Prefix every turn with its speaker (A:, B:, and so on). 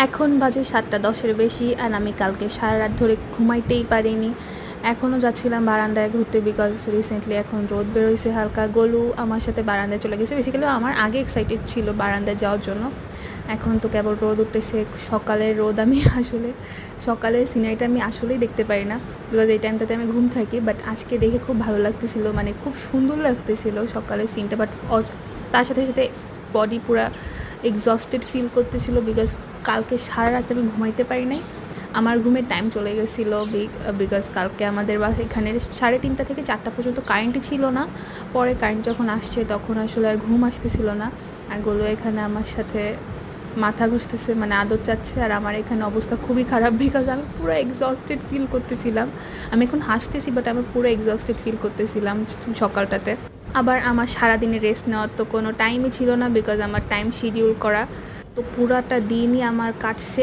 A: এখন বাজে 7টা 10-এর বেশি আর আমি কালকে সারা রাত ধরে ঘুমাইতেই পারিনি। এখনও যাচ্ছিলাম বারান্দায় ঘুরতে বিকজ রিসেন্টলি এখন রোদ বেরোইছে হালকা। গোলু আমার সাথে বারান্দায় চলে গেছে। বেসিক্যালি আমার আগে এক্সাইটেড ছিল বারান্দায় যাওয়ার জন্য। এখন তো কেবল রোদ উঠতেছে, সকালের রোদ আমি আসলে সকালের সিনারিটা আমি আসলেই দেখতে পারি না বিকজ এই টাইমটাতে আমি ঘুম থাকি। বাট আজকে দেখে খুব ভালো লাগতেছিল, মানে খুব সুন্দর লাগতেছিল সকালের সিনটা। বাট তার সাথে সাথে বডি পুরা এক্সস্টেড ফিল করতেছিল বিকজ কালকে সারা রাত আমি ঘুমাইতে পারি নাই। আমার ঘুমের টাইম চলে গেছিলো বিকজ কালকে আমাদের এখানে 3:30 থেকে 4টা পর্যন্ত কারেন্টই ছিল না। পরে কারেন্ট যখন আসছে তখন আসলে আর ঘুম আসতেছিল না। আর গোলু এখানে আমার সাথে মাথা ঘুষতেছে, মানে আদর চাচ্ছে। আর আমার এখানে অবস্থা খুবই খারাপ বিকজ আমি পুরো এক্সস্টেড ফিল করতেছিলাম। আমি এখন হাসতেছি বাট আমি পুরো এক্সস্টেড ফিল করতেছিলাম সকালটাতে। আবার আমার সারাদিনে রেস্ট নেওয়ার তো কোনো টাইমই ছিল না বিকজ আমার টাইম শিডিউল করা। তো পুরাটা দিনই আমার কাটছে